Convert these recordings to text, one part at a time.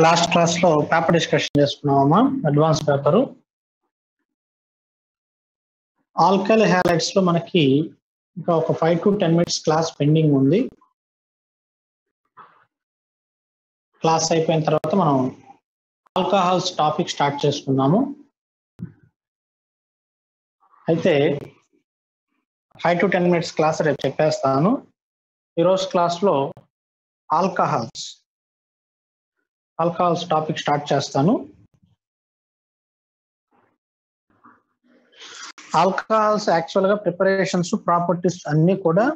Last class లో paper discussion చేసుకున్నామా advance paper alkyl halides లో మనకి ఇంకా ఒక 5 to 10 minutes క్లాస్ పెండింగ్ ఉంది. క్లాస్ అయిపోయిన తర్వాత మనం ఆల్కహాల్స్ టాపిక్ స్టార్ట్ చేసుకున్నాము. అయితే 5 to 10 minutes క్లాస్ రేపు చెప్పేస్తాను. ఈరోజు క్లాస్ లో ఆల్కహాల్స్ టాపిక్ స్టార్ట్ చేస్తాను. ఆల్కహాల్స్ యాక్చువల్ గా ప్రిపరేషన్స్ ప్రాపర్టీస్ అన్ని కూడా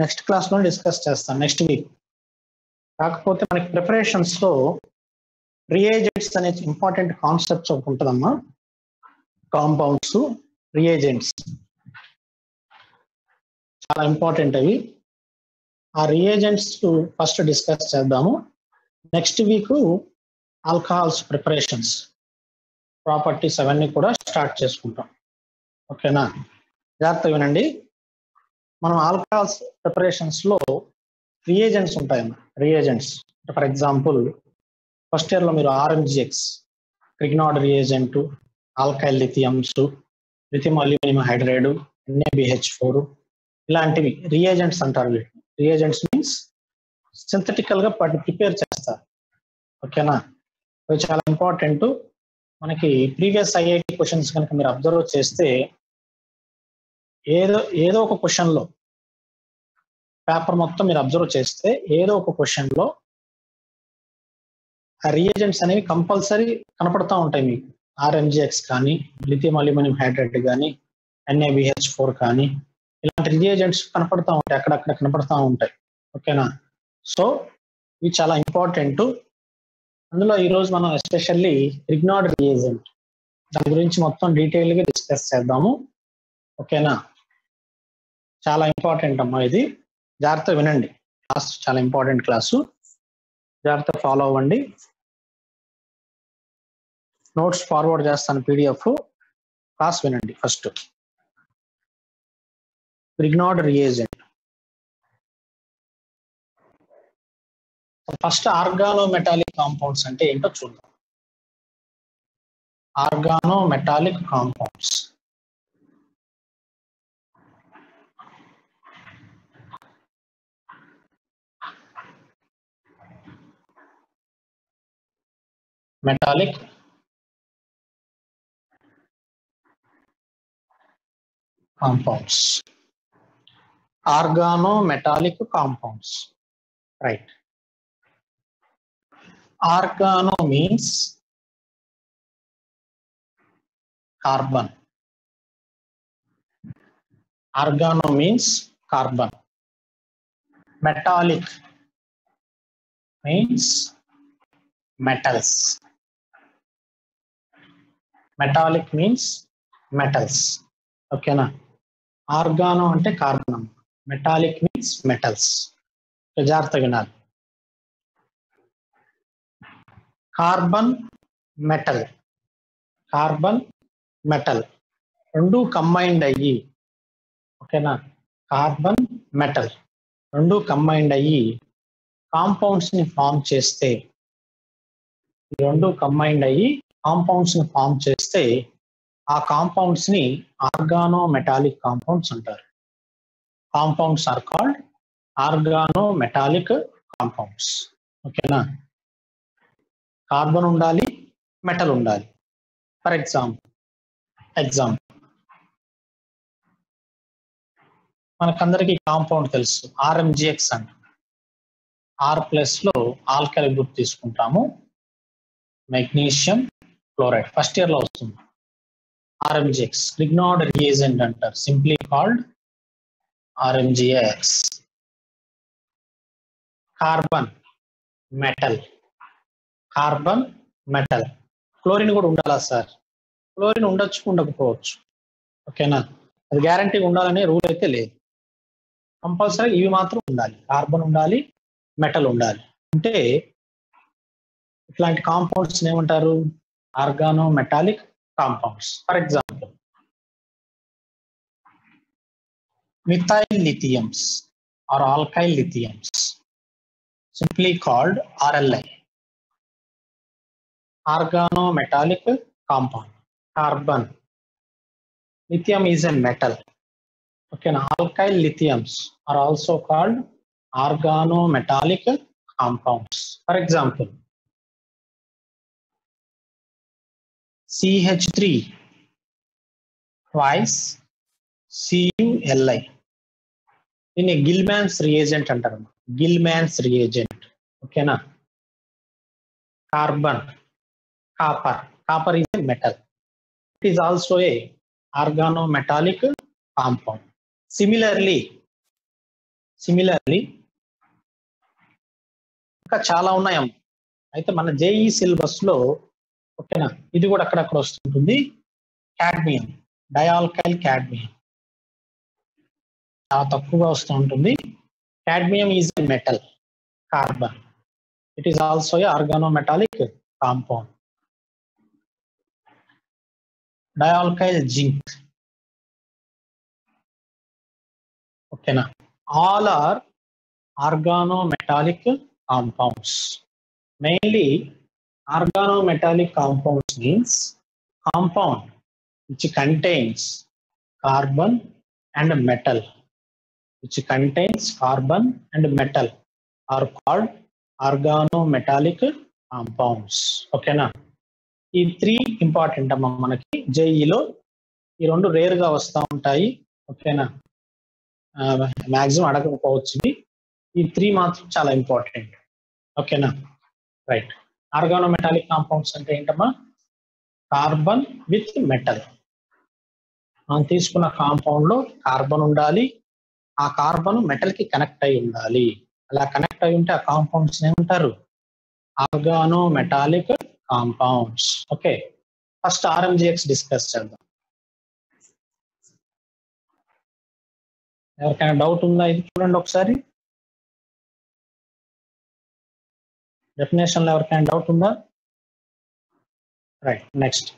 నెక్స్ట్ క్లాస్ లో డిస్కస్ చేస్తాను, నెక్స్ట్ వీక్. కాకపోతే మనకి ప్రిపరేషన్స్ లో రియేజెంట్స్ అనే ఇంపార్టెంట్ కాన్సెప్ట్స్ ఒకటి ఉంటుందమ్మా. కాంపౌండ్స్, రియేజెంట్స్ చాలా ఇంపార్టెంట్ అవి. ఆ రియేజెంట్స్ ఫస్ట్ డిస్కస్ చేద్దాము. Next week alcohols preparations properties అవన్నీ కూడా స్టార్ట్ చేసుకుంటాం. ఓకేనా? జాగ్రత్త వినండి. మనం ఆల్కహాల్స్ ప్రిపరేషన్స్ లో రియేజెంట్స్ ఉంటాయమ్మా. Reagents for example first year లో మీరు RMGX, Grignard reagent, alkyl lithiums, lithium aluminium hydride, NaBH4 ఇలాంటివి రియేజెంట్స్ అంటారు. రియేజెంట్స్ మీన్స్ సింథటికల్ గా ప్రిపేర్ చేస్తారు. ఓకేనా? అవి చాలా ఇంపార్టెంట్. మనకి ప్రీవియస్ IIT క్వశ్చన్స్ కనుక మీరు అబ్జర్వ్ చేస్తే ఏదో ఒక క్వశ్చన్ లో పేపర్ మొత్తం మీరు అబ్జర్వ్ చేస్తే ఏదో ఒక క్వశ్చన్ లో ఆ రియేజెంట్స్ అనేవి కంపల్సరీ కనపడతా ఉంటాయి మీకు. RMGX కానీ, లిథియం అల్యూమినియం హైడ్రైడ్ కానీ, NaBH4 కానీ ఇలాంటి రియేజెంట్స్ కనపడతా ఉంటాయి, అక్కడక్కడ కనపడతా ఉంటాయి. ఓకేనా? సో ఇవి చాలా ఇంపార్టెంట్. అందులో ఈరోజు మనం ఎస్పెషల్లీ క్రిగ్నాడ్ రియేజెంట్ దాని గురించి మొత్తం డీటెయిల్ గా డిస్కస్ చేద్దాము. ఓకేనా? చాలా ఇంపార్టెంట్ అమ్మా ఇది. జాగ్రత్త వినండి. క్లాస్ చాలా ఇంపార్టెంట్ క్లాసు. జాగ్రత్త ఫాలో అవ్వండి. నోట్స్ ఫార్వర్డ్ చేస్తాను PDF. క్లాస్ వినండి. First Grignard reagent. First organometallic compounds అంటే ఏంటో చూద్దాం. Organometallic compounds metallic compounds. Organometallic compounds. Right. Organo means carbon. Organo means carbon. Metallic means metals. Metallic means metals. Okay na? Organo ante carbon. Metallic means metals. జాగ్రత్త వినాలి. Carbon metal రెండు combined అయ్యి, ఓకేనా, carbon metal రెండు combined అయ్యి compounds ని form చేస్తే, ఆ కాంపౌండ్స్ ని ఆర్గానోమెటాలిక్ కాంపౌండ్స్ అంటారు. Compounds are called organometallic compounds. ఓకేనా? కార్బన్ ఉండాలి, మెటల్ ఉండాలి. ఫర్ ఎగ్జాంపుల్ మనకందరికి కాంపౌండ్ తెలుసు, RMGX అంట. R+ లో ఆల్కైల్ గ్రూప్ తీసుకుంటాము, మెగ్నీషియం క్లోరైడ్. ఫస్ట్ ఇయర్ లో వస్తుంది RMGX. క్రిగ్నాడ్ రియేజెంట్ అంటారు, simply called RMGX. Carbon metal. Chlorine కూడా ఉండాలా సార్? క్లోరిన్ ఉండొచ్చు, ఉండకపోవచ్చు. ఓకేనా? అది గ్యారంటీగా ఉండాలనే రూల్ అయితే లేదు. కంపల్సరీ ఇవి మాత్రం ఉండాలి, కార్బన్ ఉండాలి, మెటల్ ఉండాలి. అంటే ఇట్లాంటి కాంపౌండ్స్ ఏమంటారు? Organometallic compounds. For example methyl lithiums or alkyl lithiums, simply called RLI. organometallic compound. Carbon. Lithium is a metal. Okay, now alkyl lithiums are also called organometallic compounds. For example, CH3 twice CuLi. In a Gilman's reagent అంటారు. Gilman's reagent. ఓకేనా. Carbon, copper. Copper is a metal. It is also a organometallic compound. Similarly, ఇంకా చాలా ఉన్నాయమ్మ. అయితే మన JEE syllabus లో ఓకేనా ఇది కూడా అక్కడక్కడ వస్తుంటుంది. క్యాడ్మియం, డయాల్కైల్ క్యాడ్మియం చాలా తక్కువగా వస్తూ ఉంటుంది. Cadmium is a metal. Carbon, it is also a organometallic compound. Dialkyl zinc. ఓకేనా. All are organometallic compounds. Mainly organometallic compounds means compound which contains carbon and metal. Which contains carbon and metal are called organometallic compounds. Okay na. ఈ 3 important అమ్మ మనకి జేఈలో. ఈ 2 rare గా వస్తూ ఉంటాయి. ఓకేనా. Maximum అడగకపోవచ్చు. ఈ 3 మాత్రం చాలా ఇంపార్టెంట్. ఓకేనా. రైట్. ఆర్గానోమెటాలిక్ కాంపౌండ్స్ అంటే ఏంటమ్మా? Carbon with metal. మనం తీసుకున్న కాంపౌండ్ లో కార్బన్ ఉండాలి, ఆ కార్బన్ మెటల్ కి కనెక్ట్ అయి ఉండాలి. అలా కనెక్ట్ అయి ఉంటే ఆ కాంపౌండ్స్ ఏమంటారు? Organometallic compounds. Okay, first RMgX discuss చేద్దాం. ఎవరికైనా డౌట్ ఉందా? ఇది చూడండి ఒకసారి. డెఫినేషన్ లో ఎవరికైనా డౌట్ ఉందా? Right, next.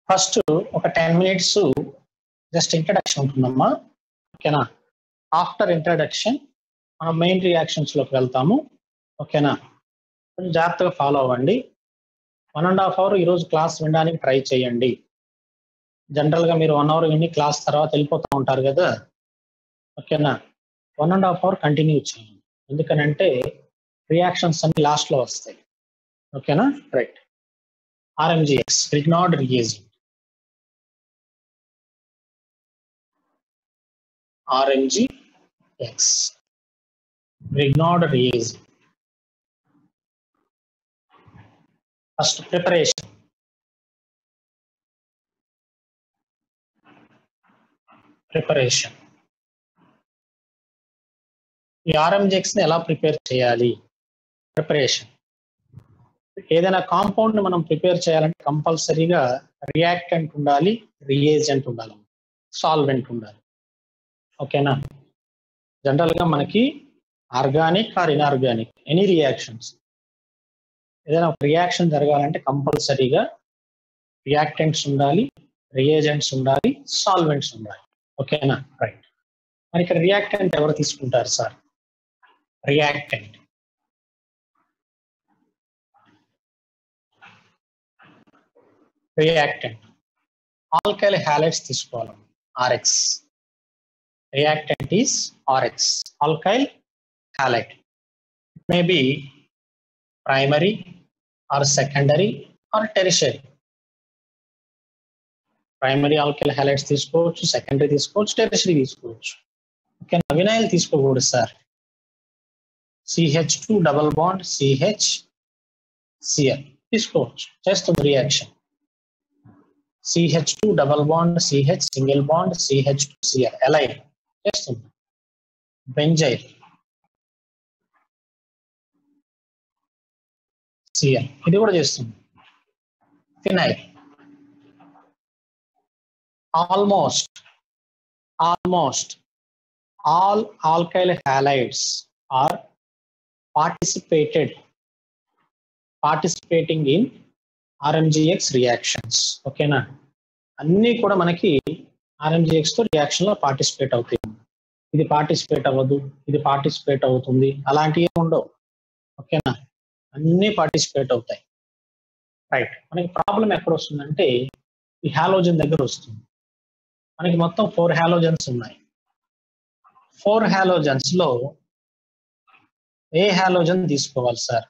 ఫస్ట్ ఒక 10 minutes జస్ట్ ఇంట్రడక్షన్ ఉంటుందమ్మా. ఓకేనా. ఆఫ్టర్ ఇంట్రడక్షన్ మనం మెయిన్ రియాక్షన్స్ లోకి వెళ్తాము. ఓకేనా. కొంచెం జాగ్రత్తగా ఫాలో అవ్వండి. 1.5 hours ఈరోజు క్లాస్ వినడానికి ట్రై చేయండి. జనరల్ గా మీరు 1 hour విని క్లాస్ తర్వాత వెళ్ళిపోతూ ఉంటారు కదా. ఓకేనా. 1.5 hours కంటిన్యూ చేయండి. ఎందుకనంటే రియాక్షన్స్ అన్ని లాస్ట్ లో వస్తాయి. ఓకేనా. Right. RMGX, Grignard reagent. RMGX, Grignard reagent. First, preparation. ఈ RMGX ని ఎలా ప్రిపేర్ చేయాలి? ప్రిపరేషన్. ఏదైనా కాంపౌండ్ ని మనం ప్రిపేర్ చేయాలంటే కంపల్సరీగా రియాక్టెంట్ ఉండాలి, రియేజెంట్ ఉండాలి, సాల్వెంట్ ఉండాలి. ఓకేనా. జనరల్ గా మనకి organic or inorganic any reactions, ఏదైనా ఒక రియాక్షన్ జరగాలంటే కంపల్సరీగా రియాక్టెంట్స్ ఉండాలి, రియేజెంట్స్ ఉండాలి, సాల్వెంట్స్ ఉండాలి. ఓకేనా. రైట్. మరి ఇక్కడ రియాక్టెంట్ ఎవరు తీసుకుంటారు సార్? రియాక్టెంట్ ఆల్కైల్ హ్యాలైడ్స్ తీసుకోవాలి. RX. Reactant is RX, alkyl halide. It may be primary or secondary or tertiary. Primary alkyl halides తీసుకోవచ్చు, secondary తీసుకోవచ్చు, tertiary తీసుకోవచ్చు. ఓకే. వినైల్ తీసుకోకూడదు sir. CH2 double bond CHCl తీసుకోవచ్చు, చేస్తుంది reaction. CH2 double bond CH single bond CH2Cl ఎలైన్ చేస్తుంది. Benzyl Cl ఇది కూడా చేస్తుంది. Phenyl. Almost all alkyl halides are participating in R M G X reactions. ఓకేనా, అన్నీ కూడా మనకి ఆర్ఎంజిఎక్స్ తో రియాక్షన్ లో పార్టిసిపేట్ అవుతాయి. ఇది పార్టిసిపేట్ అవ్వదు, ఇది పార్టిసిపేట్ అవుతుంది, అలాంటివి ఉండవు. ఓకేనా, అన్నీ పార్టిసిపేట్ అవుతాయి. రైట్, మనకి ప్రాబ్లం ఎక్కడ వస్తుందంటే ఈ హాలోజన్ దగ్గర వస్తుంది. మనకి మొత్తం 4 హాలోజన్స్ ఉన్నాయి. 4 హాలోజన్స్ లో ఏ హాలోజన్ తీసుకోవాలి సార్?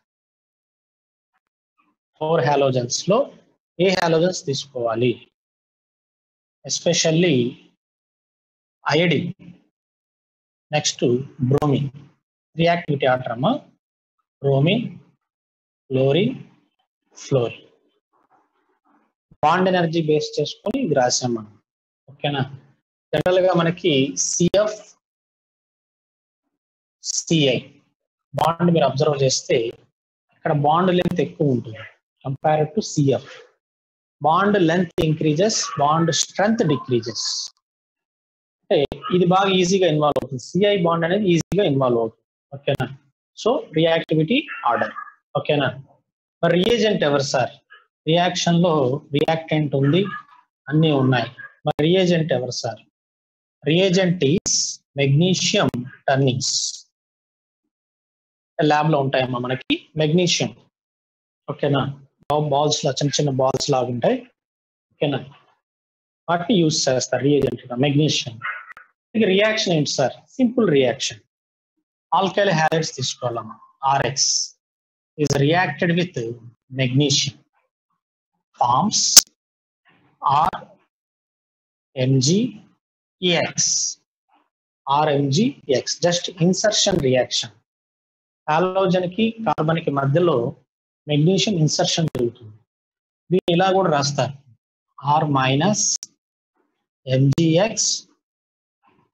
4 హాలోజన్స్ లో ఏ హాలోజన్స్ తీసుకోవాలి? Especially iodine, next bromine. Reactivity order అమ్మా: bromine, chlorine, fluorine. Bond energy base చేసుకొని ఇది రాసాం మనం. ఓకేనా, జనరల్ గా మనకి సిఎఫ్ సిఐ బాండ్ మీరు అబ్జర్వ్ చేస్తే ఇక్కడ బాండ్ లెంత్ ఎక్కువ ఉంటుంది compare to CF. Bond length increases, bond strength decreases. అంటే ఇది బాగా ఈజీగా ఇన్వాల్వ్ అవుతుంది, సిఐ బాండ్ అనేది ఈజీగా ఇన్వాల్వ్ అవుతుంది. ఓకేనా, సో రియాక్టివిటీ ఆర్డర్. ఓకేనా, మరి రియేజెంట్ ఎవరు సార్? రియాక్షన్ లో రియాక్టెంట్ ఉంది, అన్నీ ఉన్నాయి. మరి రియేజెంట్ ఎవరు sir? Reagent is magnesium turnings. Lab లో ఉంటాయమ్మా మనకి మెగ్నీషియం. ఓకేనా, బాల్స్ లా, చిన్న చిన్న బాల్స్ లాగా ఉంటాయి. ఓకేనా, వాటిని యూజ్ చేస్తారు రియేజెంట్ గా, మెగ్నీషియం. రియాక్షన్ ఏంటి sir? Simple reaction. Alkyl halides తీసుకోవాలమ్మా. RX is reacted with magnesium, forms RMgEx. RMgEx just insertion reaction. Halogen కి కార్బన్ కి మధ్యలో మెగ్నీషియం ఇన్సర్షన్ జరుగుతుంది. దీన్ని ఇలా కూడా రాస్తారు, R minus MgX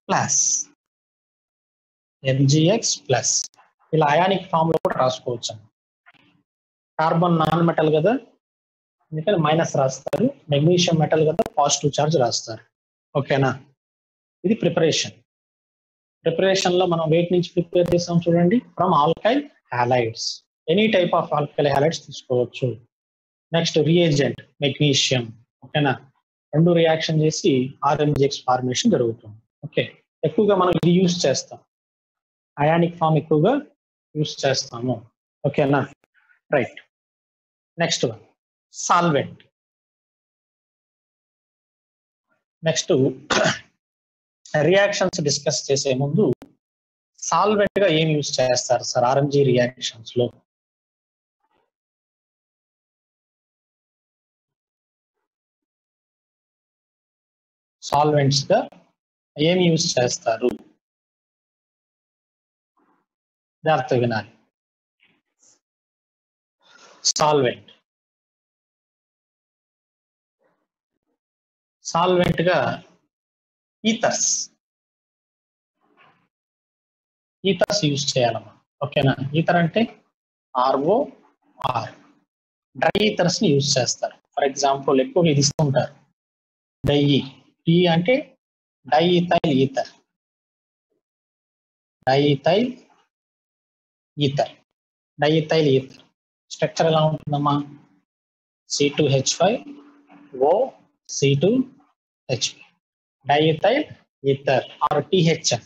plus MgX plus. ఇలా అయానిక్ ఫామ్ లో కూడా రాసుకోవచ్చు. కార్బన్ నాన్ మెటల్ కదా, అందుకని మైనస్ రాస్తారు. మెగ్నీషియం మెటల్ కదా, పాజిటివ్ చార్జ్ రాస్తారు. ఓకేనా, ఇది ప్రిపరేషన్. ప్రిపరేషన్ లో మనం వెయిట్ నుంచి ప్రిపేర్ చేసాం చూడండి, from alkyl halides. Any type of alkyl halides తీసుకోవచ్చు. Next reagent magnesium. ఓకేనా, రెండు రియాక్షన్ చేసి ఆర్ఎంజిఎక్స్ ఫార్మేషన్ జరుగుతుంది. ఓకే, ఎక్కువగా మనం ఇది యూజ్ చేస్తాం, అయానిక్ ఫామ్ ఎక్కువగా యూజ్ చేస్తాము. ఓకేనా, right. Next one solvent. Next reactions discuss చేసే ముందు సాల్వెంట్ గా ఏం యూజ్ చేస్తారు సార్ ఆర్ఎంజీ రియాక్షన్స్ లో? సాల్వెంట్స్ గా ఏం యూజ్ చేస్తారు? జాగ్రత్తగా వినాలి. సాల్వెంట్, సాల్వెంట్ గా ఈథర్స్ యూజ్ చేయాలమ్మా. ఓకేనా, ఈథర్ అంటే ROR. డ్రై ఈథర్స్ ని యూజ్ చేస్తారు. ఫర్ ఎగ్జాంపుల్ ఎక్కువ ఇది ఇస్తుంటారు, డై అంటే diethyl ether. Diethyl ether structure ఎలా ఉంటుందమ్మా? C2H5O C2H5 diethyl ether or THF.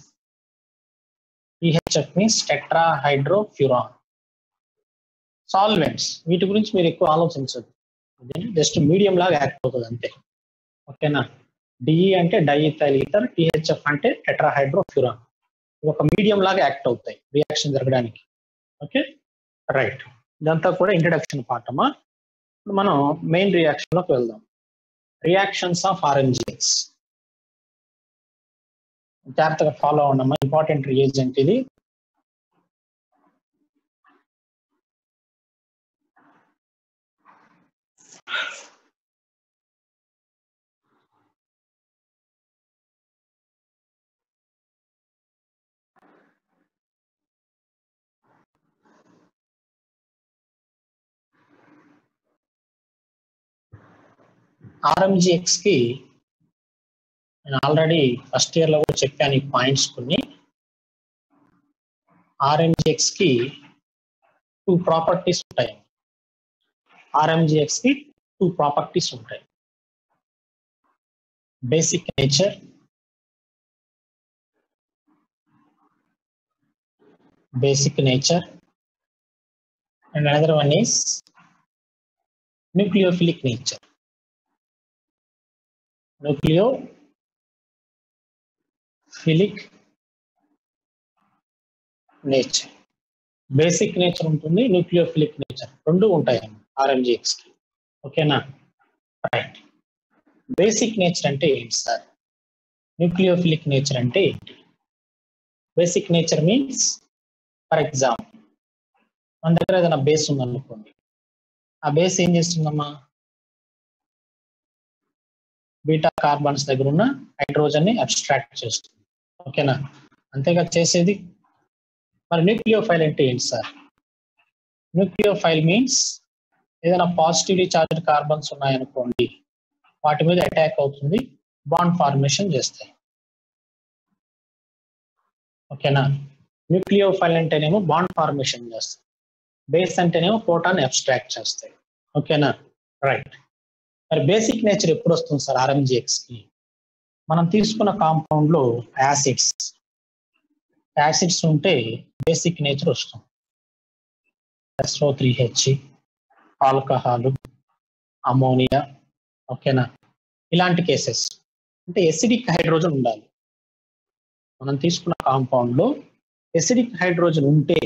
THF means tetrahydrofuran. Solvents వీటి గురించి మీరు ఎక్కువ ఆలోచించదు, జస్ట్ మీడియం లాగా యాక్ట్ అవుతుంది అంతే. ఓకేనా, డిఈ అంటే డైఈథైల్ ఈథర్, THF అంటే టెట్రాహైడ్రోఫ్యూరాన్. ఒక మీడియం లాగా యాక్ట్ అవుతాయి రియాక్షన్ జరగడానికి. Okay, right. ఇదంతా కూడా ఇంట్రడక్షన్ పార్ట్ అమ్మా. మనం మెయిన్ రియాక్షన్ లోకి వెళ్దాం. రియాక్షన్స్ ఆఫ్ ఆర్ఎంజిఎక్స్ జాగ్రత్తగా ఫాలో అవ్వండమ్మా, ఇంపార్టెంట్ రియేజెంట్ ఇది. ఆర్ఎంజిఎక్స్ కి నేను ఆల్రెడీ ఫస్ట్ ఇయర్ లో కూడా చెప్పాను ఈ పాయింట్స్ కొన్ని. ఆర్ఎంజిఎక్స్ కి టూ ప్రాపర్టీస్ ఉంటాయి. ఆర్ఎంజిఎక్స్ కి టూ ప్రాపర్టీస్ ఉంటాయి. Basic nature, and another one is nucleophilic nature. Nucleophilic nature. Basic nature ఉంటుంది, న్యూక్లియోఫిలిక్ నేచర్, రెండు ఉంటాయి ఆర్ఎంజిఎక్స్ కి. ఓకేనా? రైట్. బేసిక్ నేచర్ అంటే ఏంటి సార్? న్యూక్లియోఫిలిక్ నేచర్ అంటే ఏంటి? Basic nature means, for example, మన దగ్గర ఏదైనా బేస్ ఉందనుకోండి, ఆ బేస్ ఏం చేస్తుందమ్మా? బీటా కార్బన్స్ దగ్గర ఉన్న హైడ్రోజన్ ని అబ్స్ట్రాక్ట్ చేస్తుంది. ఓకేనా? అంతేగా చేసేది. మరి న్యూక్లియోఫైల్ అంటే ఏంటి సార్? న్యూక్లియోఫైల్ మీన్స్ ఏదైనా పాజిటివ్లీ చార్జ్డ్ కార్బన్స్ ఉన్నాయనుకోండి, వాటి మీద అటాక్ అవుతుంది, బాండ్ ఫార్మేషన్ చేస్తాయి. ఓకేనా? న్యూక్లియోఫైల్ అంటేనేమో బాండ్ ఫార్మేషన్ చేస్తాయి, బేస్ అంటేనేమో ప్రోటాన్ అబ్స్ట్రాక్ట్ చేస్తాయి. ఓకేనా? రైట్. మరి బేసిక్ నేచర్ ఎప్పుడు వస్తుంది సార్ ఆర్ఎంజిఎక్స్ కి? మనం తీసుకున్న కాంపౌండ్ లో యాసిడ్స్ ఉంటే బేసిక్ నేచర్ వస్తుంది. SO3H, alcohol, ammonia. ఓకేనా? ఇలాంటి కేసెస్ అంటే ఎసిడిక్ హైడ్రోజన్ ఉండాలి. మనం తీసుకున్న కాంపౌండ్ లో ఎసిడిక్ హైడ్రోజన్ ఉంటే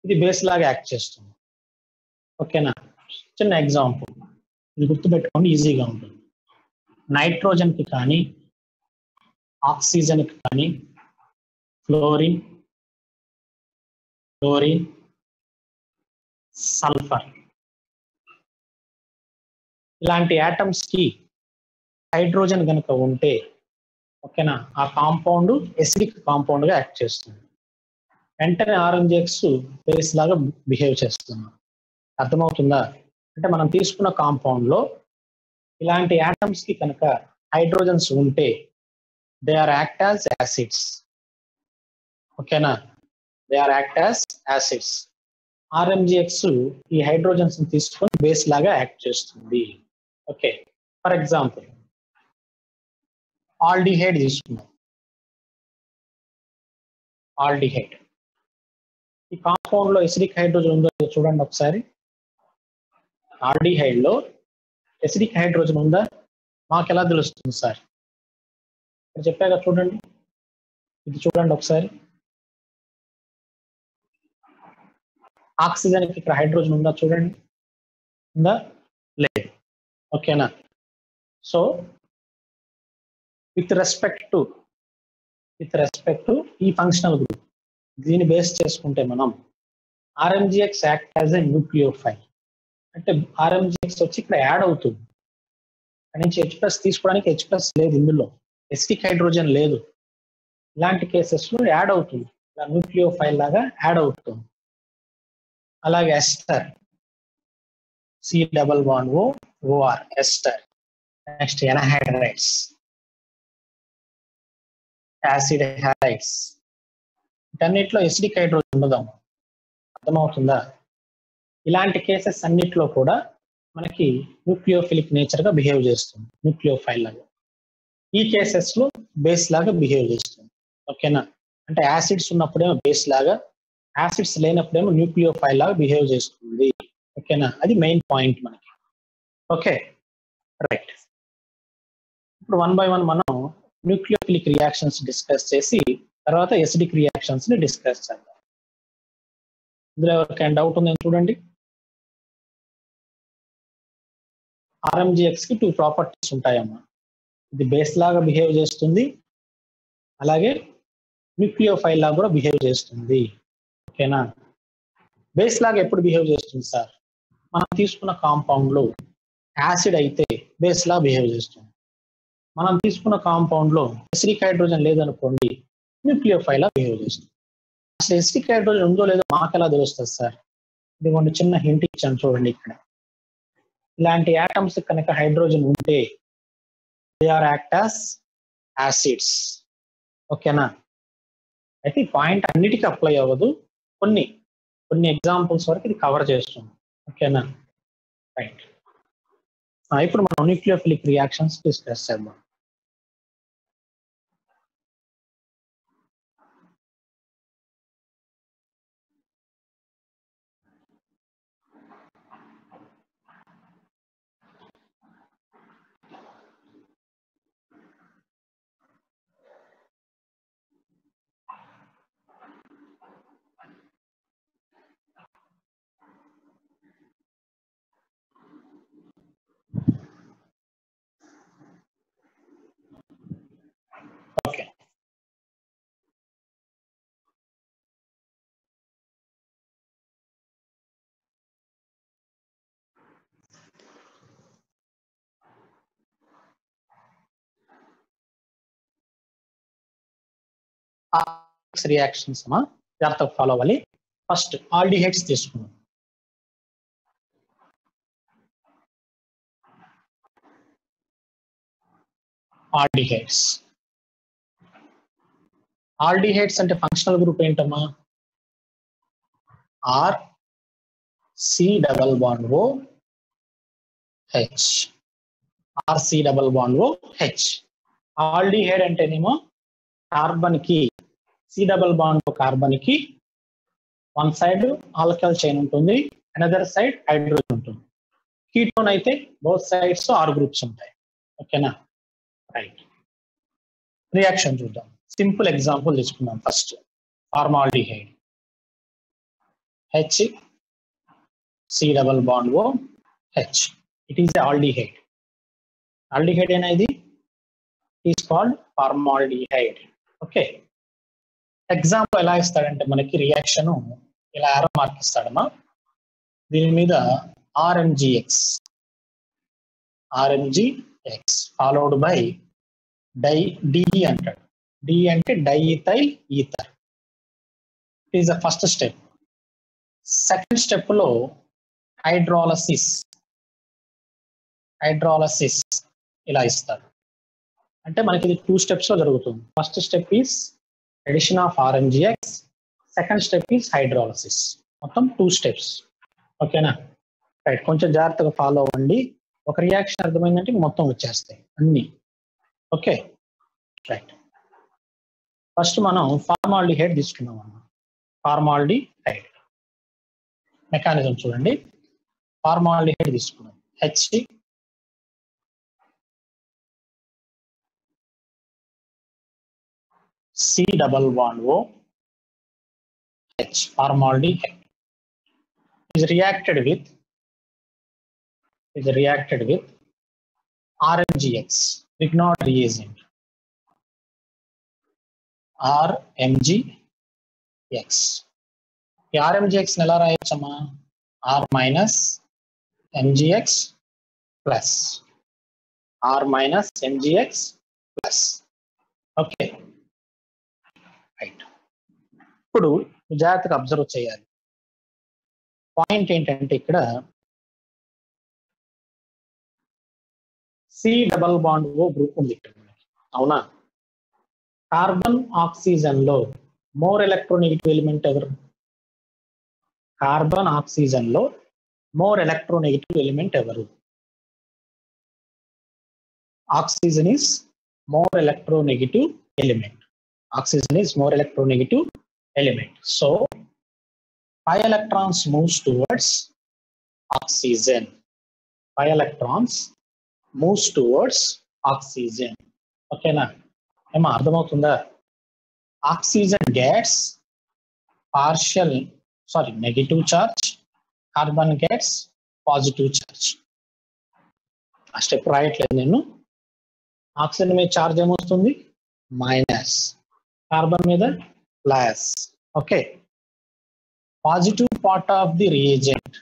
ఇది బేస్ లాగా యాక్ట్ చేస్తుంది. ఓకేనా? చిన్న ఎగ్జాంపుల్, ఇది గుర్తుపెట్టుకోండి, ఈజీగా ఉంటుంది. నైట్రోజన్ కి కానీ, ఆక్సిజన్ కి కానీ, ఫ్లోరిన్, సల్ఫర్ ఇలాంటి యాటమ్స్ కి హైడ్రోజన్ కనుక ఉంటే, ఓకేనా, ఆ కాంపౌండ్ ఎసిడిక్ కాంపౌండ్ గా యాక్ట్ చేస్తుంది. వెంటనే ఆర్ఎంజిఎక్స్ బేస్ లాగా బిహేవ్ చేస్తుంది. అర్థమవుతుందా? అంటే మనం తీసుకున్న కాంపౌండ్ లో ఇలాంటి యాటమ్స్ కి కనుక హైడ్రోజన్స్ ఉంటే they are act as acids. ఓకేనా? They are act as acids. RMGX ఈ హైడ్రోజన్స్ తీసుకొని బేస్ లాగా యాక్ట్ చేస్తుంది. ఓకే, ఫర్ ఎగ్జాంపుల్ ఆల్డిహైడ్ తీసుకున్నాం. ఆల్డిహైడ్ ఈ కాంపౌండ్ లో ఎసిడిక్ హైడ్రోజన్ ఉందో చూడండి ఒకసారి. ఆల్డిహైడ్ లో ఎసిడిక్ హైడ్రోజన్ ఉందా? మాకు ఎలా తెలుస్తుంది సార్? చెప్పాక చూడండి, ఇది చూడండి ఒకసారి. ఆక్సిజన్ కి ఇక్కడ హైడ్రోజన్ ఉందా చూడండి, ఉందా? లేదు. ఓకేనా? సో విత్ రెస్పెక్ట్ టు ఈ ఫంక్షనల్ గ్రూప్, దీన్ని బేస్ చేసుకుంటే మనం RMgX act as a nucleophile. అంటే ఆర్ఎంజిఎక్స్ వచ్చి ఇక్కడ యాడ్ అవుతుంది. అక్కడి నుంచి H+ తీసుకోవడానికి H+ లేదు, ఇందులో ఎసిడిక్ హైడ్రోజన్ లేదు. ఇలాంటి కేసెస్ లో యాడ్ అవుతుంది, న్యూక్లియోఫైల్ లాగా యాడ్ అవుతుంది. అలాగే ester, C+1O(OR), ester. Next anhydrides, acid hydrides. వీటన్నిటిలో ఎసిడిక్ హైడ్రోజన్ ఉండదాము. అర్థమవుతుందా? ఇలాంటి కేసెస్ అన్నిటిలో కూడా మనకి న్యూక్లియోఫిలిక్ నేచర్ గా బిహేవ్ చేస్తుంది, న్యూక్లియోఫైల్ లాగా. ఈ కేసెస్ లో బేస్ లాగా బిహేవ్ చేస్తుంది. ఓకేనా? అంటే యాసిడ్స్ ఉన్నప్పుడేమో బేస్ లాగా, యాసిడ్స్ లేనప్పుడేమో న్యూక్లియోఫైల్ లాగా బిహేవ్ చేస్తుంది. ఓకేనా? అది మెయిన్ పాయింట్ మనకి. Okay, right. ఇప్పుడు 1 by 1 మనం న్యూక్లియోఫిలిక్ రియాక్షన్స్ డిస్కస్ చేసి తర్వాత ఎసిడిక్ రియాక్షన్స్ ని డిస్కస్ చేద్దాం. ఇందులో ఎవరికైనా డౌట్ ఉందని చూడండి. ఆర్ఎంజిఎక్స్ కి 2 ప్రాపర్టీస్ ఉంటాయమ్మా. ఇది బేస్ లాగా బిహేవ్ చేస్తుంది, అలాగే న్యూక్లియోఫైల్ లాగా కూడా బిహేవ్ చేస్తుంది. ఓకేనా? బేస్ లాగా ఎప్పుడు బిహేవ్ చేస్తుంది సార్? మనం తీసుకున్న కాంపౌండ్ లో యాసిడ్ అయితే బేస్ లా బిహేవ్ చేస్తుంది. మనం తీసుకున్న కాంపౌండ్ లో ఎసిడిక్ హైడ్రోజన్ లేదనుకోండి, న్యూక్లియోఫైల్ లా బిహేవ్ చేస్తుంది. అసలు ఎసిడిక్ హైడ్రోజన్ ఉందో లేదో మాకు ఎలా తెలుస్తుంది సార్? ఇది కొన్ని చిన్న హింట్ ఇచ్చాను చూడండి. ఇక్కడ ఇలాంటి యాటమ్స్ కనుక హైడ్రోజన్ ఉంటే they are act as acids. ఓకేనా? అయితే ఈ పాయింట్ అన్నిటికీ అప్లై అవ్వదు, కొన్ని కొన్ని ఎగ్జాంపుల్స్ వరకు ఇది కవర్ చేస్తుంది. ఓకేనా, రైట్. ఇప్పుడు మనం న్యూక్లియోఫిలిక్ రియాక్షన్స్ డిస్కస్ చేద్దాం. ఓకే, రియాక్షన్స్ జాగ్రత్తగా ఫాలో అవ్వాలి. ఫస్ట్ ఆల్డిహైడ్స్ తీసుకున్నాం. ఆల్డిహైడ్స్ అంటే ఫంక్షనల్ గ్రూప్ ఏంటమ్మా? R C double bond O H. R C double bond O H. Aldehyde అంటేనేమో కార్బన్ కి సి డబల్ బాండ్ కార్బన్ కి వన్ సైడ్ ఆల్కైల్ చైన్ ఉంటుంది, అనదర్ సైడ్ హైడ్రోజన్ ఉంటుంది. కీటోన్ అయితే బోత్ సైడ్స్ ఆర్ గ్రూప్స్ ఉంటాయి. ఓకేనా, right. Reaction చూద్దాం. Simple example తీసుకుందాం. First formaldehyde, H C double bond O H. It is aldehyde. Aldehyde అయినా ఇది is called formaldehyde. Okay, example ఎలా ఇస్తాడంటే మనకి రియాక్షన్ ఇలా ఆరో మార్క్ ఇస్తాడమ్మా. దీని మీద ఆర్ఎంజిఎక్స్ ఫాలోడ్ బై డిఈ అంటాడు. డి అంటే diethyl ether. It is the first step. Second step లో హైడ్రాలసిస్ ఇలా ఇస్తారు. అంటే మనకి ఇది 2 స్టెప్స్ లో జరుగుతుంది. First step is addition of RMgX, second step is hydrolysis. మొత్తం 2 స్టెప్స్. ఓకేనా, రైట్. కొంచెం జాగ్రత్తగా ఫాలో అవ్వండి. ఒక రియాక్షన్ అర్థమైందంటే మొత్తం వచ్చేస్తాయి అన్ని. Okay, right. ఫస్ట్ మనం ఫార్మాల్డిహైడ్ తీసుకున్నాం అన్నమాట. ఫార్మాల్డిహైడ్ మెకానిజం చూడండి. ఫార్మాల్డిహైడ్ తీసుకున్నాం. H C double bond O H. Formaldehyde is reacted with RMGX, Grignard reagent. RMGX. ఈ RMGX ని ఎలా రాయొచ్చమ్మా? R minus MGX plus okay, right. ఇప్పుడు జాగ్రత్తగా అబ్జర్వ్ చేయాలి. పాయింట్ ఏంటంటే ఇక్కడ C double bond O group ఉంది ఇక్కడ, అవునా? కార్బన్ ఆక్సిజన్ లో మోర్ ఎలక్ట్రోనెగటివ్ ఎలిమెంట్ ఎవరు? కార్బన్ ఆక్సిజన్ లో మోర్ ఎలక్ట్రోనెగటివ్ ఎలిమెంట్ ఎవరు? Oxygen is more electronegative element. So 5 electrons moves towards oxygen. 5 electrons moves towards oxygen. ఓకేనా, ఏమో అర్థమవుతుందా? Oxygen gets negative charge, carbon gets positive charge. ఆ step రాయట్లేదు నేను. Oxygen మీద చార్జ్ ఏమొస్తుంది? మైనస్. కార్బన్ మీద plus. Okay, positive part of the reagent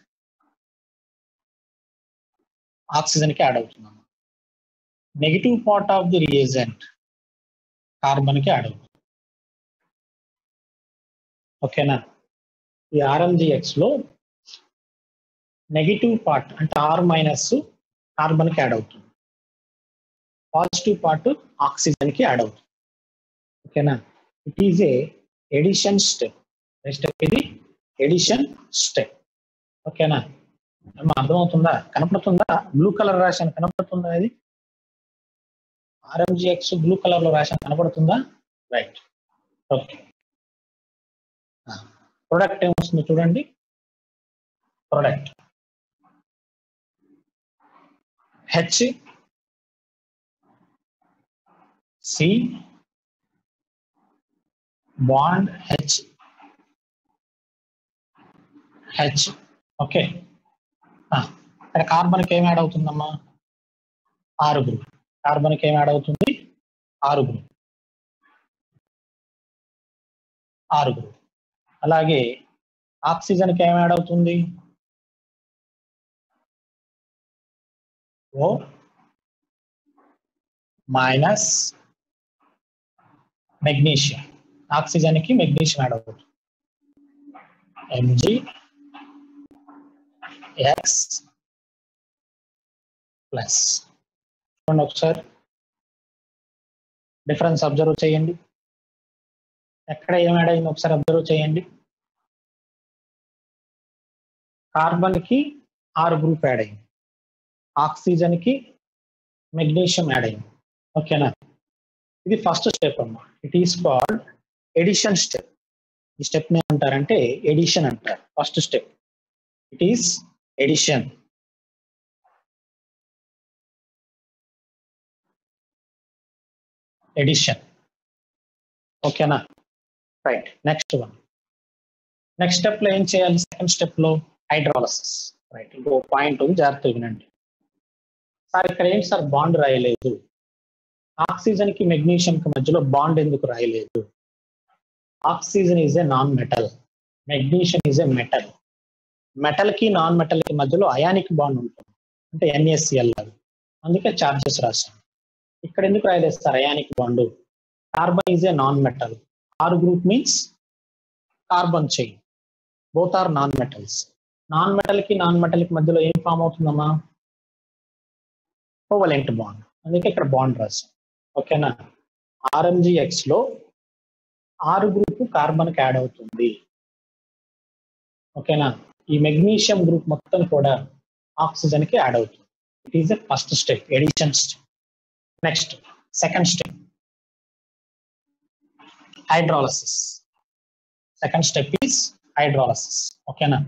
oxygen కి యాడ్ అవుతుంది. Negative part of the reagent carbon కి యాడ్ అవుతుంది. ఓకేనా, ఈ ఆర్ఎంజిఎక్స్ లో నెగిటివ్ పార్ట్ అంటే ఆర్ మైనస్ కార్బన్ కి యాడ్ అవుతుంది, పాజిటివ్ పార్ట్ ఆక్సిజన్ కి యాడ్ అవుతుంది. ఓకేనా, it is a addition step. Step ఇది ఎడిషన్ స్టెప్. ఓకేనా, అర్థమవుతుందా? కనపడుతుందా? బ్లూ కలర్ రాశాను, కనపడుతుందా? ఇది ఆర్ఎంజిఎక్స్ బ్లూ కలర్ లో రాశాను, కనపడుతుందా? రైట్. ఓకే, ప్రొడక్ట్ ఏమొస్తుంది చూడండి. Product H C bond H H. Okay, ఇక్కడ కార్బన్కి ఏం యాడ్ అవుతుందమ్మా? ఆరుగురు. కార్బన్కి ఏం యాడ్ అవుతుంది? ఆరుగురు. అలాగే ఆక్సిజన్కి ఏం యాడ్ అవుతుంది? O minus magnesium. ఆక్సిజన్కి మెగ్నీషియం యాడ్ అవుతుంది. M G X plus. చూడండి ఒకసారి, డిఫరెన్స్ అబ్జర్వ్ చేయండి. ఎక్కడ ఏం యాడ్ అయింది ఒకసారి అబ్జర్వ్ చేయండి. కార్బన్ కి 6 గ్రూప్ యాడ్ అయింది, ఆక్సిజన్ కి మెగ్నీషియం యాడ్ అయింది. ఓకేనా, ఇది ఫస్ట్ స్టెప్ అమ్మా. It is called addition step. ఈ స్టెప్ ని ఏమంటారంటే ఎడిషన్ అంటారు. First step it is addition. Addition. ఓకేనా, right. Next one. Next step లో ఏం చేయాలి? సెకండ్ స్టెప్ లో హైడ్రాలసిస్. రైట్, ఇంకో పాయింట్ జాగ్రత్తగా వినండి. సార్ ఇక్కడ ఏంటి సార్ బాండ్ రాయలేదు? ఆక్సిజన్ కి మెగ్నీషియం కి మధ్యలో బాండ్ ఎందుకు రాయలేదు? Oxygen is a non metal, magnesium is a metal. Metal కి నాన్ మెటల్ కి మధ్యలో అయానిక్ బాండ్ ఉంటుంది, అంటే NaCl. అందుకే చార్జెస్ రాశాను. ఇక్కడ ఎందుకు రాయలేదు sir ionic bond? Carbon is a non metal, R group means carbon chain, both are non metals. Non metal కి మధ్యలో ఏం ఫామ్ అవుతుందమ్మా? Covalent bond. అందుకే ఇక్కడ బాండ్ రాశాం. ఓకేనా, RMGX లో 6 గ్రూప్ కార్బన్ కి యాడ్ అవుతుంది. ఓకేనా, ఈ మెగ్నీషియం గ్రూప్ మొత్తం కూడా ఆక్సిజన్ కి యాడ్ అవుతుంది. It is the first step, addition step. Next second step hydrolysis. Second step is hydrolysis. ఓకేనా,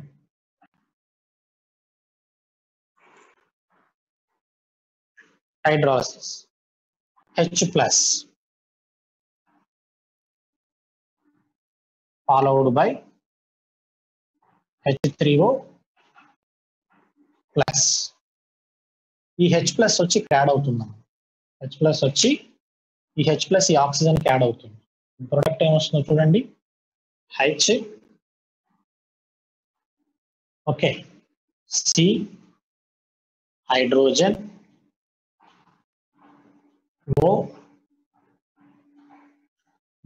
hydrolysis H plus followed by H3O plus. ఈ H plus వచ్చి ఇక్కడ యాడ్ అవుతుందమ్మా. H plus వచ్చి ఈ H plus ఈ ఆక్సిజన్ కి యాడ్ అవుతుంది. ప్రొడక్ట్ ఏమొస్తుందో చూడండి. H okay C hydrogen O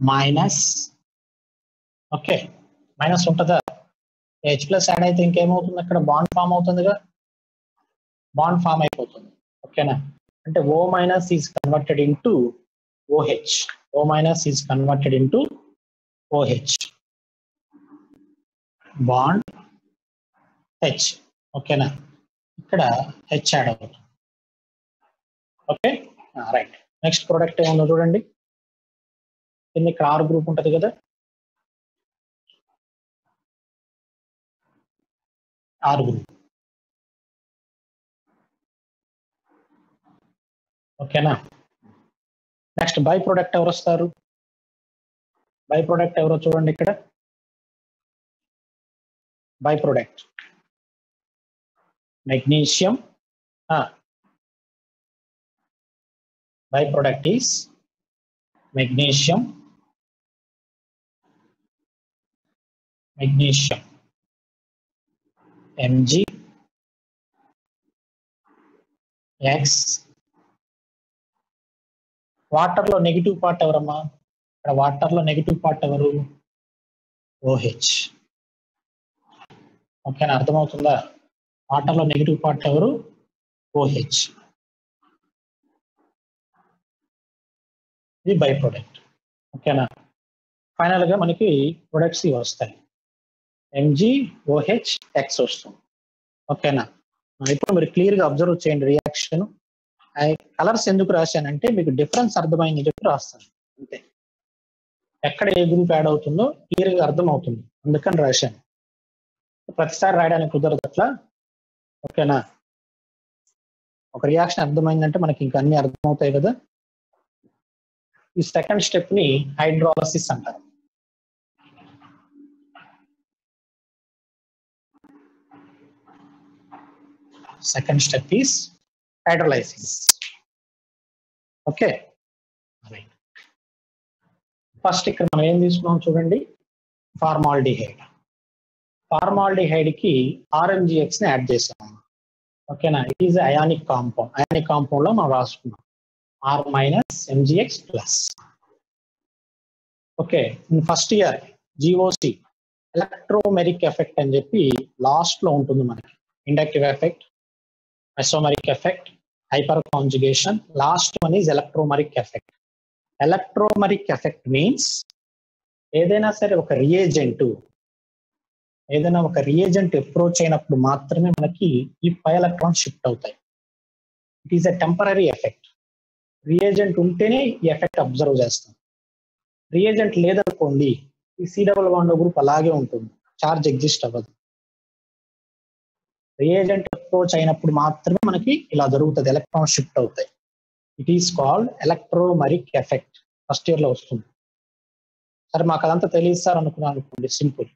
minus. Okay, minus ఉంటుందా? H ప్లస్ యాడ్ అయితే ఇంకేమవుతుంది? అక్కడ బాండ్ ఫామ్ అవుతుందిగా, బాండ్ ఫామ్ అయిపోతుంది. ఓకేనా, అంటే O minus is converted into OH. O minus is converted into OH. Bond H. ఓకేనా, ఇక్కడ H యాడ్ అవుతుంది. Okay, right. Next product ఏముందో చూడండి. కింద ఇక్కడ R గ్రూప్ ఉంటుంది కదా, R గ్రూప్. ఓకేనా, నెక్స్ట్ బై ప్రొడక్ట్ ఎవరు వస్తారు? బై ప్రొడక్ట్ ఎవరో చూడండి ఇక్కడ. By product magnesium. By product is magnesium MgX. Water లో నెగిటివ్ పార్ట్ ఎవరమ్మా? ఇక్కడ వాటర్ లో నెగిటివ్ పార్ట్ ఎవరు? OH. ఓకేనా, అర్థమవుతుందా? వాటర్ లో నెగిటివ్ పార్ట్ ఎవరు? OH. ఇది బై ప్రొడక్ట్. ఓకేనా, ఫైనల్ గా మనకి ప్రొడక్ట్స్ ఇవి వస్తాయి. MgOH వస్తుంది. ఓకేనా? ఇప్పుడు మీరు క్లియర్గా అబ్జర్వ్ చేయండి రియాక్షన్. కలర్స్ ఎందుకు రాశానంటే మీకు డిఫరెన్స్ అర్థమైంది చెప్పి రాస్తాను అంతే. ఎక్కడ ఏ గ్రూప్ యాడ్ అవుతుందో క్లియర్గా అర్థం అవుతుంది, అందుకని రాశాను. ప్రతిసారి రాయడానికి కుదరదు అట్లా. ఓకేనా? ఒక రియాక్షన్ అర్థమైందంటే మనకి ఇంకా అన్ని అర్థమవుతాయి కదా. ఈ సెకండ్ స్టెప్ ని హైడ్రాలసిస్ అంటారు. Second step is hydrolysis. Okay, first ఇక్కడ మనం ఏం తీసుకున్నాం చూడండి, ఫార్మాల్డిహైడ్. ఫార్మాల్డిహైడ్ కి RMGX ని యాడ్ చేసాం. ఓకేనా? It is ionic compound. Ionic compound లో మనం రాసుకున్నాం R-MgX+. Okay, first year GOC electromeric effect అని చెప్పి లాస్ట్ లో ఉంటుంది మనకి. Inductive effect, isomeric effect, hyperconjugation, last one is electromeric effect. Electromeric effect means ఏదైనా సరే ఒక రియేజెంట్ అప్రోచ్ అయినప్పుడు మాత్రమే మనకి ఈ పై ఎలక్ట్రాన్ షిఫ్ట్ అవుతాయి. It is a temporary effect. Reagent ఉంటేనే ఈ ఎఫెక్ట్ అబ్జర్వ్ చేస్తాం. రియేజెంట్ లేదనుకోండి ఈ C+1 గ్రూప్ అలాగే ఉంటుంది, చార్జ్ ఎగ్జిస్ట్ అవ్వదు. రియేజెంట్ అప్రోచ్ అయినప్పుడు మాత్రమే మనకి ఇలా జరుగుతుంది, ఎలక్ట్రాన్ షిఫ్ట్ అవుతాయి. It is called electromeric effect. First year లో వస్తుంది. సరే మాకు అదంతా తెలియదు సార్ అనుకున్నాను అనుకోండి, simple.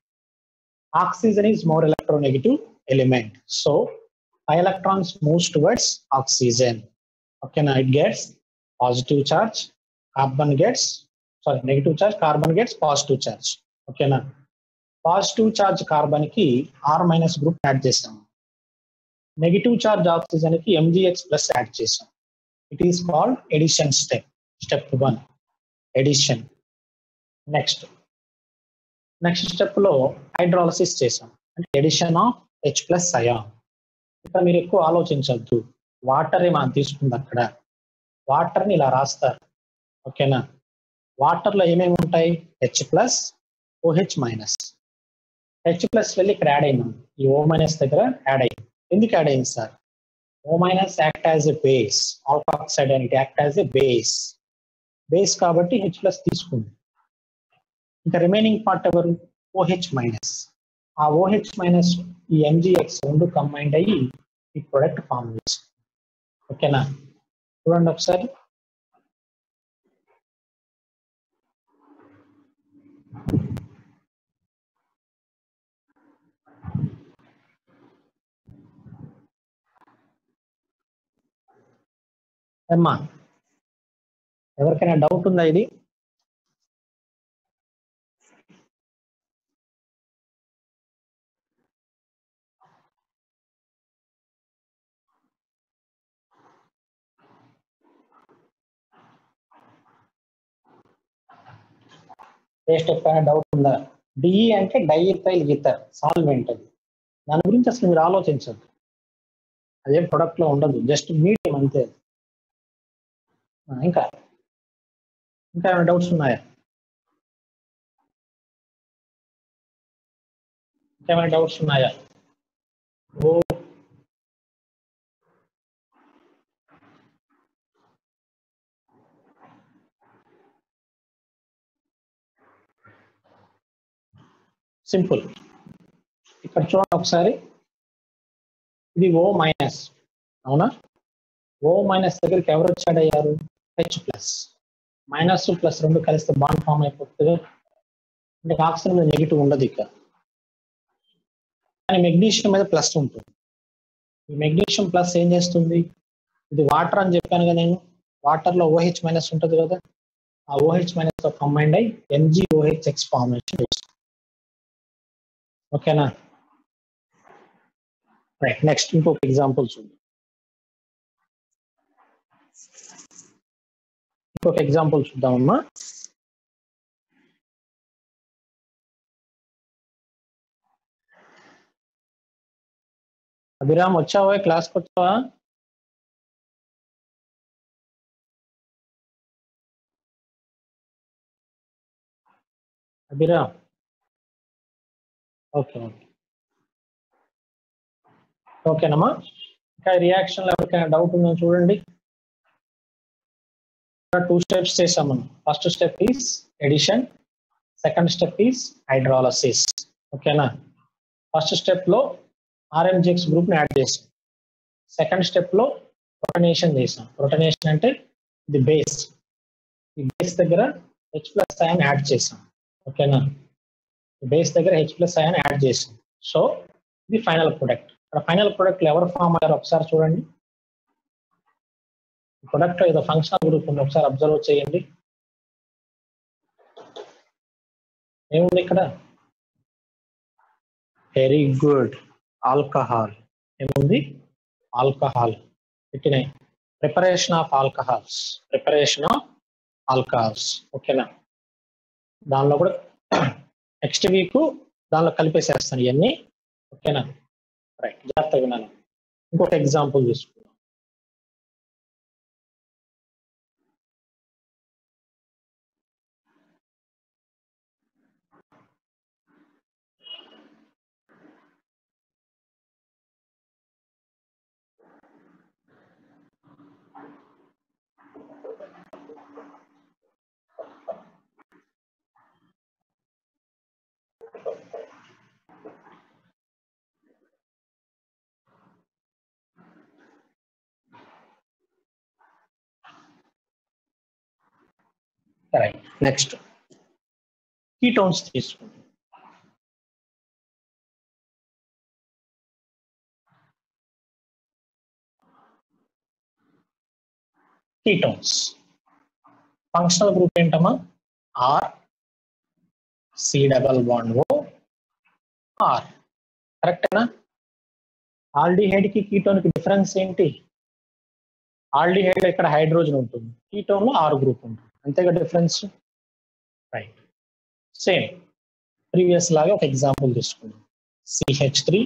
Oxygen is more electronegative element, so high electrons moves towards oxygen. Okay, now it gets positive charge, negative charge, carbon gets positive charge. Okay, now positive charge carbon కి R- group add చేసాం. Negative charge oxygen కి MgX+ add చేసాం. It is called addition step. Step 1 addition. Next step లో hydrolysis చేసాం, అంటే edition of H+ ion. ఇక్కడ మీరు ఎక్కువ ఆలోచించద్దు, వాటరే మనం తీసుకుంది అక్కడ. వాటర్ని ఇలా రాస్తారు. ఓకేనా? వాటర్లో ఏమేమి ఉంటాయి? H+, OH-. H+ వెళ్ళి ఇక్కడ యాడ్ అయింది, ఈ O- దగ్గర యాడ్ అయింది. ఎందుకు యాడ్ అయింది sir? O- act as a base. Alkoxide అని యాక్ట్ యాజ్ ఎ బేస్ కాబట్టి H+ తీసుకుంది. ఇంకా రిమైనింగ్ పార్ట్ ఎవరు? OH-. ఆ OH- ఈ MgX రెండు కంబైండ్ అయ్యి ఈ ప్రొడక్ట్ ఫామ్ చేస్తుంది. ఓకేనా? చూడండి ఒకసారి. అమ్మా ఎవరికైనా డౌట్ ఉందా ఇది? ఏ స్టెప్ అయినా డౌట్ ఉందా? డిఈ అంటే డైఇథైల్ ఈథర్ సాల్వెంట్. అది దాని గురించి అసలు మీరు ఆలోచించద్దు, అదేం ప్రొడక్ట్ లో ఉండదు, జస్ట్ మీడియం అంతే. ఇంకా ఏమైనా డౌట్స్ ఉన్నాయా? ఇంకేమైనా డౌట్స్ ఉన్నాయా? ఓ సింపుల్. ఇక్కడ చూడండి ఒకసారి, ఇది O-, అవునా? O- దగ్గరికి ఎవరు వచ్చాడు అయ్యారు? H+. -+ రెండు కలిస్తే బాండ్ ఫామ్ అయిపోతుంది, అంటే ఆక్సిజన్ మీద నెగిటివ్ ఉండదు ఇక, కానీ మెగ్నీషియం మీద ప్లస్ ఉంటుంది. ఈ మెగ్నీషియం ప్లస్ ఏం చేస్తుంది? ఇది వాటర్ అని చెప్పాను కదా నేను, వాటర్ లో OH- ఉంటుంది కదా, ఆ OH- తో కంబైండ్ అయ్యి MgOHX ఫార్మేషన్ చేస్తుంది. ఓకేనా? రైట్, నెక్స్ట్ ఇంకొక ఎగ్జాంపుల్ చూద్దాం. చూద్దామమ్మా. అభిరామ్ వచ్చావా? క్లాస్కి వచ్చావా? అభిరామ్ ఓకే ఓకే ఓకేనమ్మా. ఇంకా రియాక్షన్ ఎవరికైనా డౌట్ ఉందో చూడండి. 2 steps చేసాం మనం. First step is addition, second step is hydrolysis. ఓకేనా. ఫస్ట్ స్టెప్ లో ఆర్ఎంజిఎక్స్ గ్రూప్ ని యాడ్ చేసాం. సెకండ్ స్టెప్ లో ప్రొటనేషన్ చేసాం. ప్రొటనేషన్ అంటే ఇది బేస్, ఈ బేస్ దగ్గర H+ అయాన్ యాడ్ చేసాం. ఓకేనా. బేస్ దగ్గర H+ అయాన్ యాడ్ చేసాం. సో ఇది ఫైనల్ ప్రొడక్ట్. ఇక్కడ ఫైనల్ ప్రొడక్ట్ ఎవరు ఫామ్ అయ్యారో ఒకసారి చూడండి. ప్రొడక్ట్ ఏదో ఫంక్షనల్ గ్రూప్ ఉంది, ఒకసారి అబ్జర్వ్ చేయండి. ఏముంది ఇక్కడ? Very good, alcohol. ఏముంది? ఆల్కహాల్. పెట్టినాయి. Preparation of alcohols, preparation of alcohols. ఓకేనా. దానిలో కూడా నెక్స్ట్ వీక్ దానిలో కలిపేసేస్తాను ఇవన్నీ. ఓకేనా. రైట్, జాగ్రత్తగా విన్నాను. ఇంకొక ఎగ్జాంపుల్ తీసుకుందాం. రైట్, నెక్స్ట్ కీటోన్స్ తీసుకుందాం. కీటోన్స్ ఫంక్షనల్ గ్రూప్ ఏంటమ్మా? R, C∩O, R. కరెక్టేనా? ఆల్డిహైడ్ కి కీటోన్ కి డిఫరెన్స్ ఏంటి? ఆల్డిహైడ్ ఇక్కడ హైడ్రోజన్ ఉంటుంది, కీటోన్ లో ఆర్ గ్రూప్ ఉంటుంది, అంతేగా డిఫరెన్స్. రైట్, సేమ్ ప్రీవియస్ లాగా ఒక ఎగ్జాంపుల్ తీసుకుందాం. CH3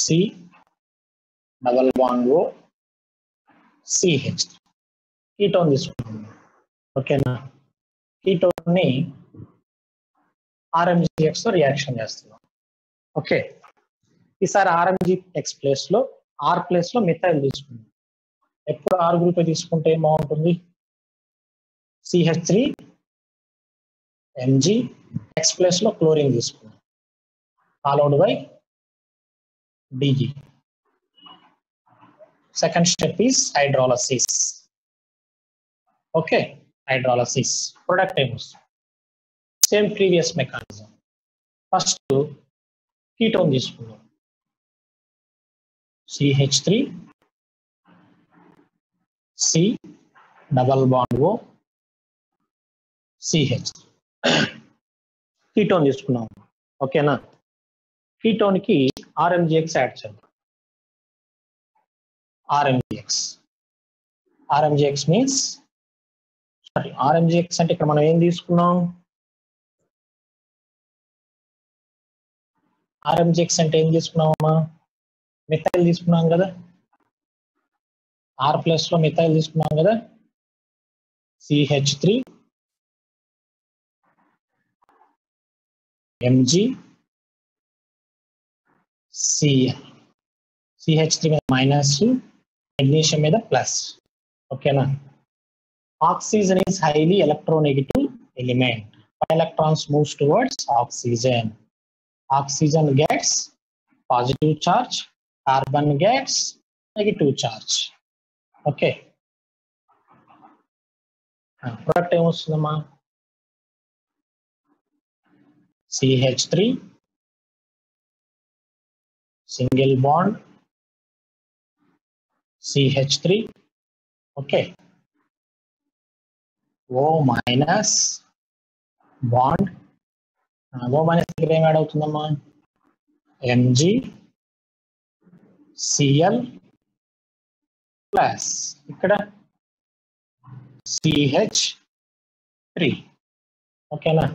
C∩O CH3 కీటోన్ తీసుకుంటాం. ఓకేనా. కీటోన్ ని ఆర్ఎంజిఎక్స్ తో రియాక్షన్ చేస్తున్నాం. ఓకే, ఈసారి ఆర్ఎంజిఎక్స్ ప్లేస్ లో ఆర్ ప్లేస్ లో మిథైల్ తీసుకుందాం. ఎప్పుడు ఆర్ గ్రూప్ తీసుకుంటే ఏం బాగుంటుంది? CH3 Mg, ఎక్స్ ప్లేస్ లో క్లోరిన్ తీసుకుందాం, followed by Dg. Second step is hydrolysis. Okay, hydrolysis product ఏమొస్తుంది? Same previous mechanism. First ketone తీసుకుందాం. CH3 C∩O CH కీటోన్ తీసుకున్నాం. ఓకేనా. కీటోన్ కి ఆర్ఎంజిఎక్స్ యాడ్ చేద్దాం. ఆర్ఎంజిఎక్స్ మీన్స్ ఆర్ఎంజిఎక్స్ అంటే ఇక్కడ మనం ఏం తీసుకున్నాం? ఆర్ఎంజిఎక్స్ అంటే ఏం తీసుకున్నామమ్మా? మిథైల్ తీసుకున్నాం కదా. ఆర్ ప్లస్ లో మిథైల్ తీసుకున్నాం కదా. CH3 Mg Cl. CH3 మీద మైనస్, మెగ్నీషియం మీద ప్లస్. ఓకేనా. Oxygen is highly electronegative element. Electrons moves towards oxygen. Oxygen gets positive charge, carbon gets negative charge. Okay. Product ఏమొస్తుందమ్మా? CH3 single bond CH3. Okay. O minus bond. O minus దగ్గర ఏం add అవుతుందమ్మా? Mg Cl plus ఇక్కడ CH3. ఓకేనా.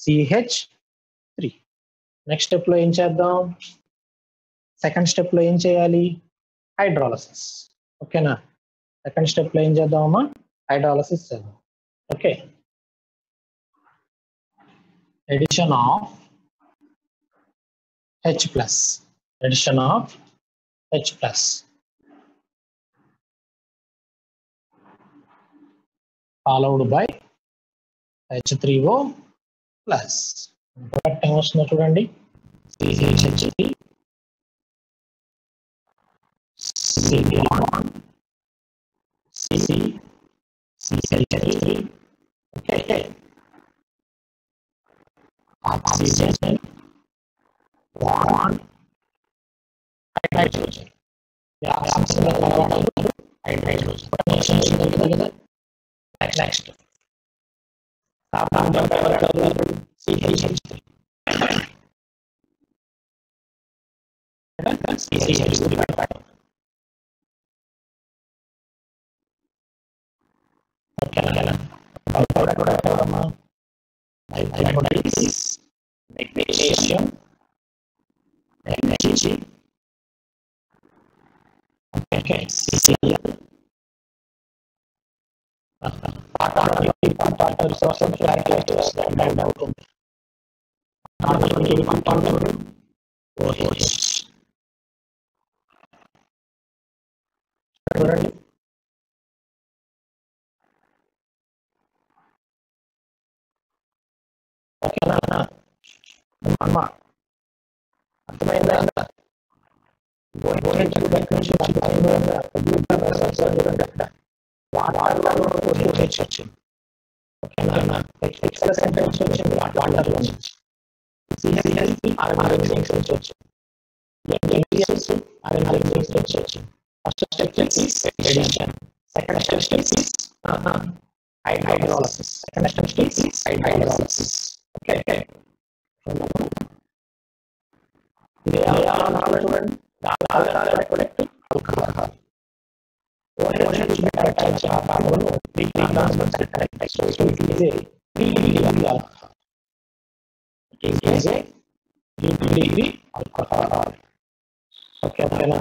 CH3. Next step లో ఏం చేద్దాం? Second step లో ఏం చేయాలి? హైడ్రాలసిస్. ఓకేనా. సెకండ్ స్టెప్ లో ఏం చేద్దామమ్మా? హైడ్రాలసిస్ చేద్దాం. Okay. addition of H plus, addition of H plus, followed by H3O plus. Product ఏమొస్తుందో చూడండి, CH3 C1 CH3, okay, oxygen 1 hydrogen. hydrogen. Next carbon dioxide CH3, CH3 okay, magnesium, Mg, okay, Cl, అర్థమైందా? వాటర్లో వచ్చింది, ఓకేనా? XL sentence వచ్చింది వాటర్లో నుంచి, వచ్చింది. First step addition, second step hydrolysis, second step hydrolysis, okay. ఇది చూడండి, ఓకేనా?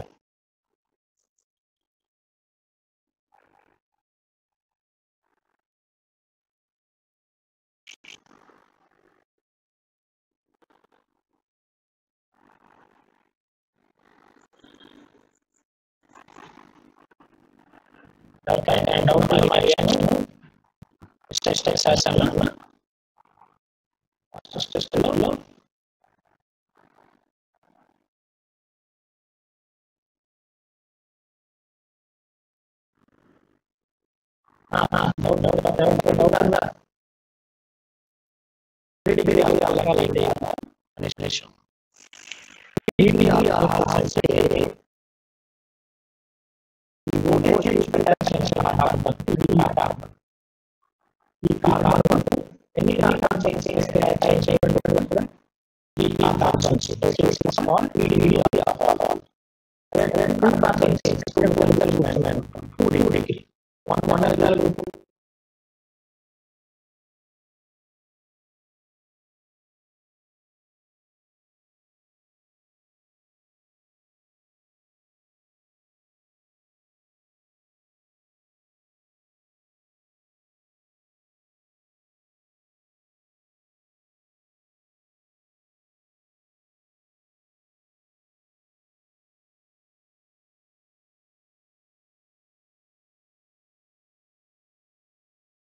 ఈ కార్బన్ ఎన్ని కార్బన్స్ చేస్తే చేయబడి ఈ carbons small degree 1 molar group